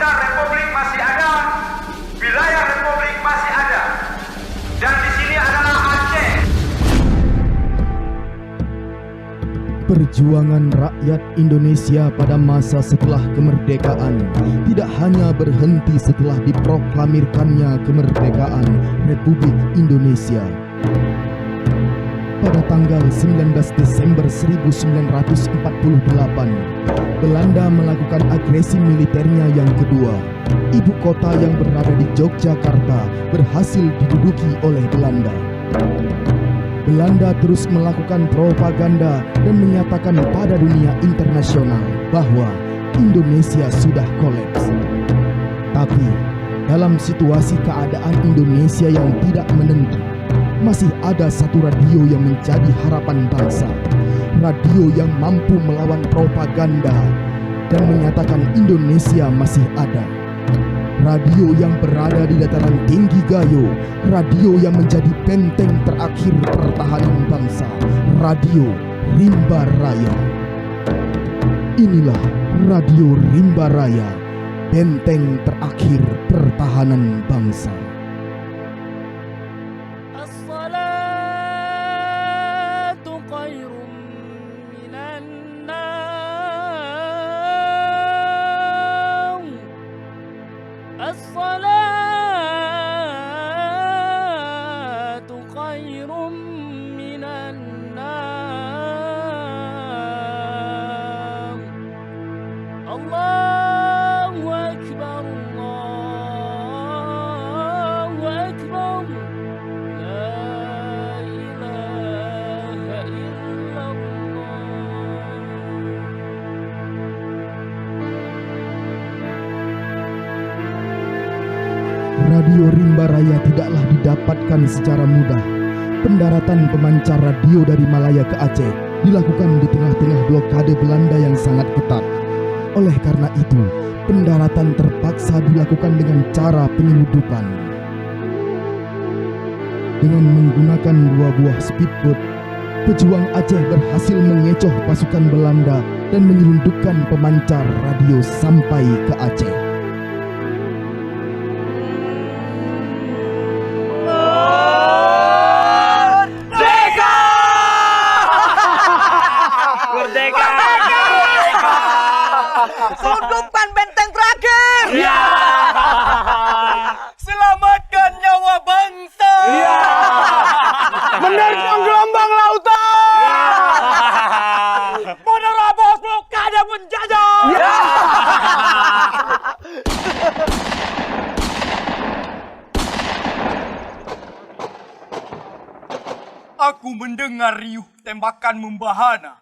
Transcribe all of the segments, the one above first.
pemerintah Republik masih ada, wilayah Republik masih ada, dan di sini adalah Aceh. Perjuangan rakyat Indonesia pada masa setelah kemerdekaan tidak hanya berhenti setelah diproklamirkannya kemerdekaan Republik Indonesia. Pada tanggal 19 Desember 1948, Belanda melakukan agresi militernya yang kedua. Ibu kota yang berada di Yogyakarta berhasil diduduki oleh Belanda. Belanda terus melakukan propaganda dan menyatakan pada dunia internasional bahwa Indonesia sudah kolaps. Tapi dalam situasi keadaan Indonesia yang tidak menentu, masih ada satu radio yang menjadi harapan bangsa. Radio yang mampu melawan propaganda dan menyatakan Indonesia masih ada. Radio yang berada di dataran tinggi Gayo, radio yang menjadi benteng terakhir pertahanan bangsa, Radio Rimba Raya. Inilah Radio Rimba Raya, benteng terakhir pertahanan bangsa. Radio Rimba Raya tidaklah didapatkan secara mudah. Pendaratan pemancar radio dari Malaya ke Aceh dilakukan di tengah-tengah blokade Belanda yang sangat ketat. Oleh karena itu, pendaratan terpaksa dilakukan dengan cara penyelundupan. Dengan menggunakan 2 buah speedboat, pejuang Aceh berhasil mengecoh pasukan Belanda dan menyelundupkan pemancar radio sampai ke Aceh. Selundupkan benteng terakhir. Ya. Selamatkan nyawa bangsa. Ya. Menerjang gelombang lautan. Ya. Menerobos blokade penjajah. Ya. Aku mendengar riuh tembakan membahana.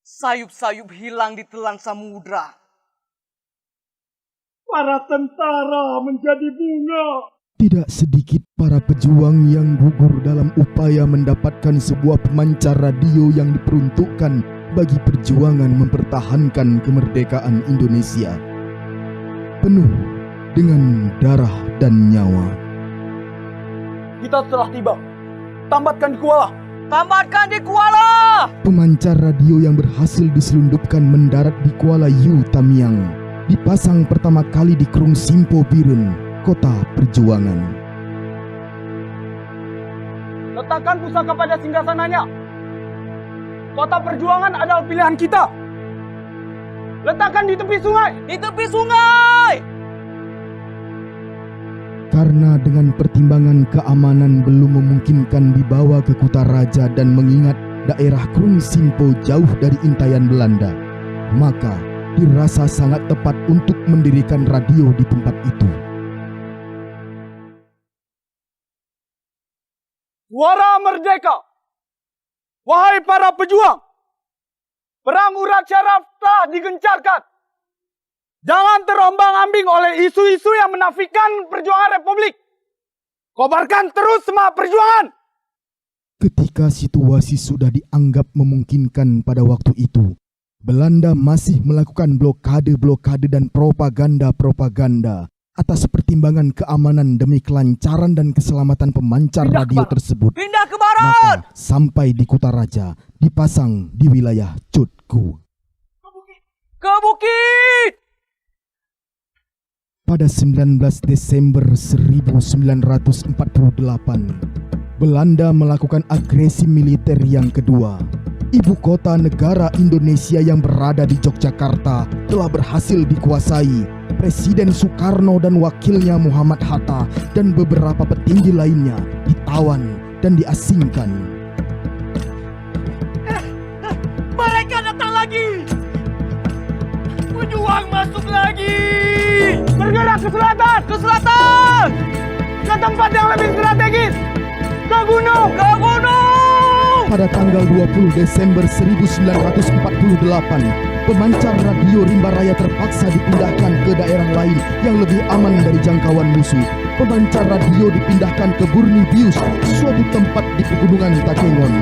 Sayup-sayup hilang di telan samudra. Para tentara menjadi bunga. Tidak sedikit para pejuang yang gugur dalam upaya mendapatkan sebuah pemancar radio yang diperuntukkan bagi perjuangan mempertahankan kemerdekaan Indonesia. Penuh dengan darah dan nyawa. Kita telah tiba. Tambatkan di Kuala. Tambatkan di Kuala. Pemancar radio yang berhasil diselundupkan mendarat di Kuala Yu Tamiang, dipasang pertama kali di Krung Simpo Birun, kota perjuangan. Letakkan pusaka pada singgasananya. Kota perjuangan adalah pilihan kita. Letakkan di tepi sungai. Di tepi sungai. Karena dengan pertimbangan keamanan belum memungkinkan dibawa ke Kutaraja dan mengingat daerah Krung Simpo jauh dari intayan Belanda, maka dirasa sangat tepat untuk mendirikan radio di tempat itu. Suara merdeka. Wahai para pejuang, perang urat syaraf telah digencarkan. Jangan terombang-ambing oleh isu-isu yang menafikan perjuangan Republik. Kobarkan terus semangat perjuangan. Ketika situasi sudah dianggap memungkinkan pada waktu itu, Belanda masih melakukan blokade-blokade dan propaganda-propaganda atas pertimbangan keamanan demi kelancaran dan keselamatan pemancar radio tersebut. Pindah ke barat. Maka sampai di Kutaraja dipasang di wilayah Cutku. Ke bukit. Pada 19 Desember 1948, Belanda melakukan agresi militer yang kedua. Ibu kota negara Indonesia yang berada di Yogyakarta telah berhasil dikuasai. Presiden Soekarno dan wakilnya Muhammad Hatta dan beberapa petinggi lainnya ditawan dan diasingkan. Mereka datang lagi. Pejuang masuk lagi. Bergerak ke selatan. Ke selatan. Ke tempat yang lebih strategis. Ke gunung. Ke gunung. Pada tanggal 20 Desember 1948, pemancar radio Rimba Raya terpaksa dipindahkan ke daerah lain yang lebih aman dari jangkauan musuh. Pemancar radio dipindahkan ke Burnibius, suatu tempat di pegunungan Takengon.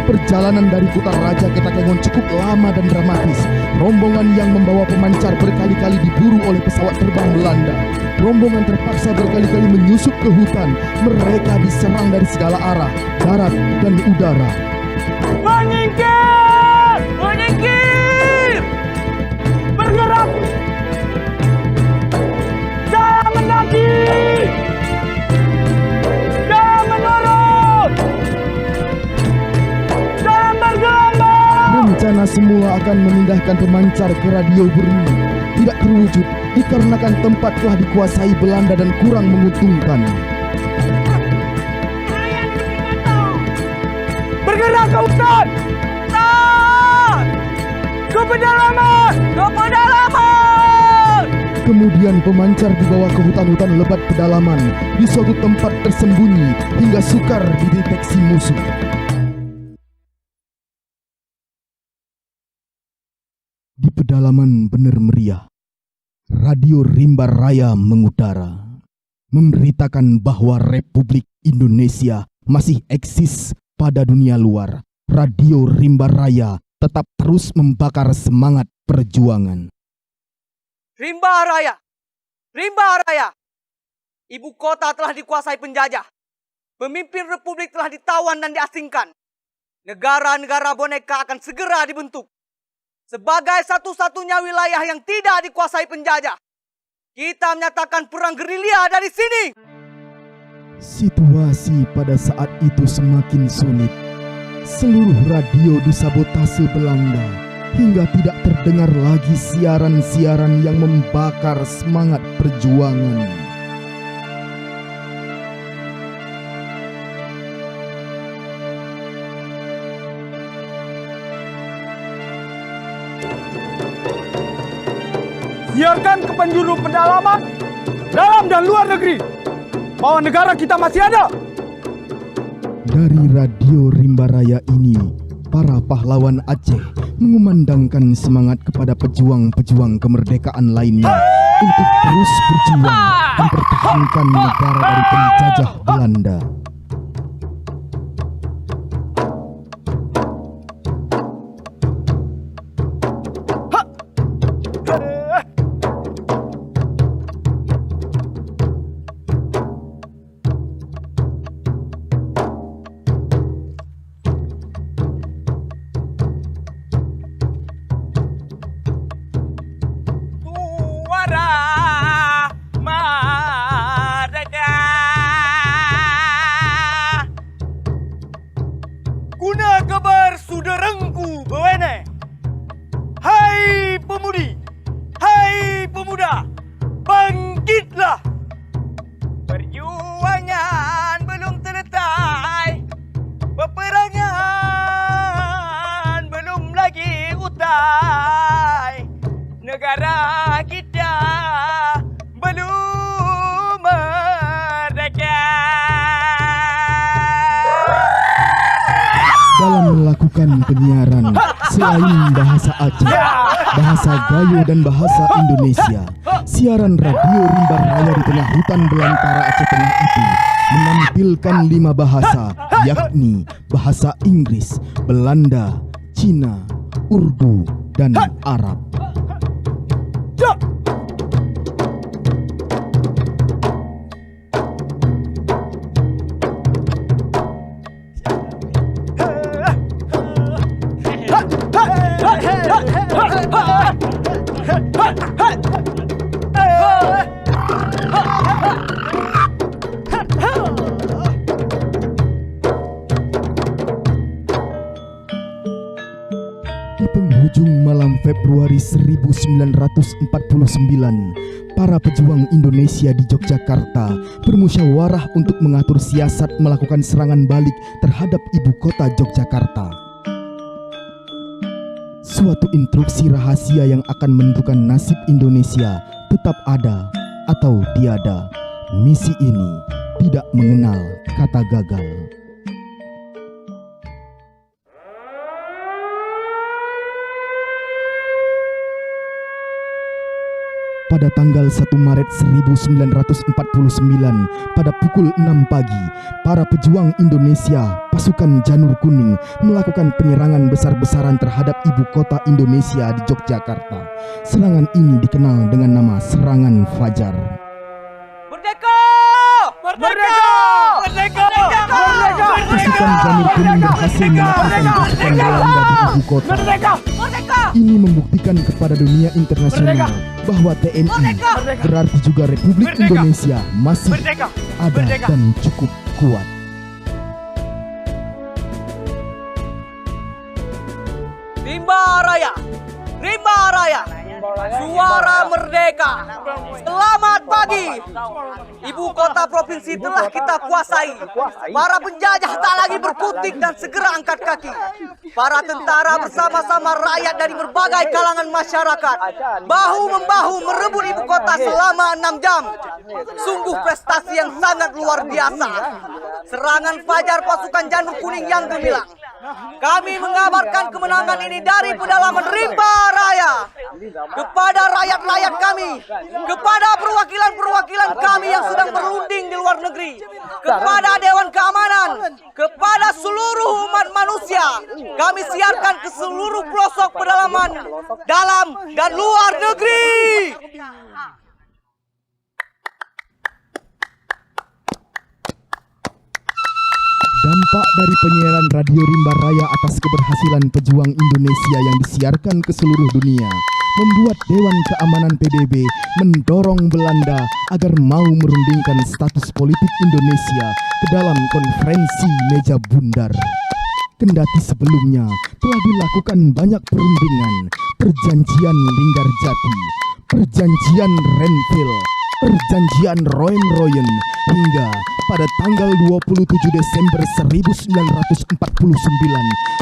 Perjalanan dari Kutaraja ke Takengon cukup lama dan dramatis. Rombongan yang membawa pemancar berkali-kali diburu oleh pesawat terbang Belanda. Rombongan terpaksa berkali-kali menyusup ke hutan. Mereka diserang dari segala arah, darat dan udara. Menyingkir! Menyingkir! Bergerak! Jangan mendaki! Jangan menurun! Jangan bergelombang! Rencana semula akan memindahkan pemancar ke radio Burni tidak terwujud dikarenakan tempat telah dikuasai Belanda dan kurang menguntungkan. Bergerak ke hutan! Hutan! Ke pedalaman! Ke pedalaman! Kemudian pemancar dibawa ke hutan-hutan lebat pedalaman di suatu tempat tersembunyi hingga sukar dideteksi musuh. Di pedalaman bener meriah, radio Rimba Raya mengudara, memberitakan bahwa Republik Indonesia masih eksis pada dunia luar. Radio Rimba Raya tetap terus membakar semangat perjuangan. Rimba Raya! Rimba Raya! Ibu kota telah dikuasai penjajah. Pemimpin republik telah ditawan dan diasingkan. Negara-negara boneka akan segera dibentuk. Sebagai satu-satunya wilayah yang tidak dikuasai penjajah, kita menyatakan perang gerilya dari sini. Situasi pada saat itu semakin sulit. Seluruh radio disabotase Belanda hingga tidak terdengar lagi siaran-siaran yang membakar semangat perjuangan. Siarkan ke penjuru pedalaman, dalam dan luar negeri, bahwa negara kita masih ada. Dari radio Rimba Raya ini, para pahlawan Aceh mengumandangkan semangat kepada pejuang-pejuang kemerdekaan lainnya untuk terus berjuang mempertahankan negara dari penjajah Belanda. Guna kabar suderengku bewene. Hai pemudi, hai pemuda, bangkitlah. Perjuangan belum selesai, peperangan belum lagi usai. Negara kita belum merdeka. Dalam melakukan penyiaran, selain bahasa Aceh, bahasa Gayo dan bahasa Indonesia, siaran radio Rimba Raya di tengah hutan belantara Aceh Tengah itu menampilkan 5 bahasa, yakni bahasa Inggris, Belanda, Cina, Urdu, dan Arab. Februari 1949, para pejuang Indonesia di Yogyakarta bermusyawarah untuk mengatur siasat melakukan serangan balik terhadap ibu kota Yogyakarta. Suatu instruksi rahasia yang akan menentukan nasib Indonesia tetap ada atau tiada. Misi ini tidak mengenal kata gagal. Pada tanggal 1 Maret 1949, pada pukul 6 pagi, para pejuang Indonesia, pasukan Janur Kuning, melakukan penyerangan besar-besaran terhadap ibu kota Indonesia di Yogyakarta. Serangan ini dikenal dengan nama Serangan Fajar. Merdeka! Merdeka! Merdeka! Merdeka! Pasukan Janur Kuning berhasil mengalahkan pasukan Belanda di ibu kota. Merdeka! Ini membuktikan kepada dunia internasional bahwa TNI berarti juga Republik Indonesia masih ada dan cukup kuat. Rimba Raya! Rimba Raya! Suara merdeka! Selamat pagi! Ibu kota provinsi telah kita kuasai. Para penjajah tak lagi berkutik dan segera angkat kaki. Para tentara bersama-sama rakyat dari berbagai kalangan masyarakat bahu-membahu merebut ibu kota selama 6 jam. Sungguh prestasi yang sangat luar biasa. Serangan fajar pasukan Janur Kuning yang gemilang. Kami mengabarkan kemenangan ini dari pedalaman Rimba Raya kepada rakyat-rakyat kami, kepada perwakilan-perwakilan kami yang sedang berunding di luar negeri, kepada Dewan Keamanan, kepada seluruh umat manusia. Kami siarkan ke seluruh pelosok pedalaman dalam dan luar negeri. Dampak dari penyiaran Radio Rimba Raya atas keberhasilan pejuang Indonesia yang disiarkan ke seluruh dunia membuat Dewan Keamanan PBB mendorong Belanda agar mau merundingkan status politik Indonesia ke dalam konferensi meja bundar. Kendati sebelumnya telah dilakukan banyak perundingan, perjanjian Linggarjati, perjanjian Renville, perjanjian Royen-Royen, hingga pada tanggal 27 Desember 1949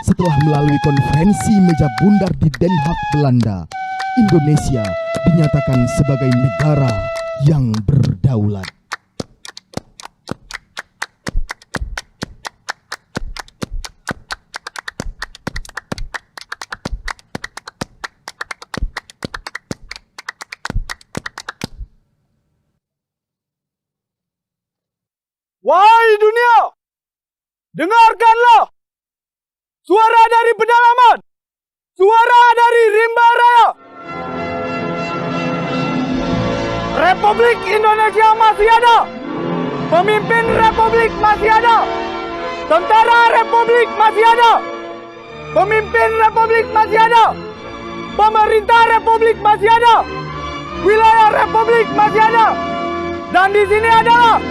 setelah melalui konferensi meja bundar di Den Haag, Belanda, Indonesia dinyatakan sebagai negara yang berdaulat. Wahai dunia, dengarkanlah suara dari pedalaman, suara dari Rimba Raya. Republik Indonesia masih ada, pemimpin Republik masih ada, tentara Republik masih ada, pemimpin Republik masih ada, pemerintah Republik masih ada, wilayah Republik masih ada, dan di sini adalah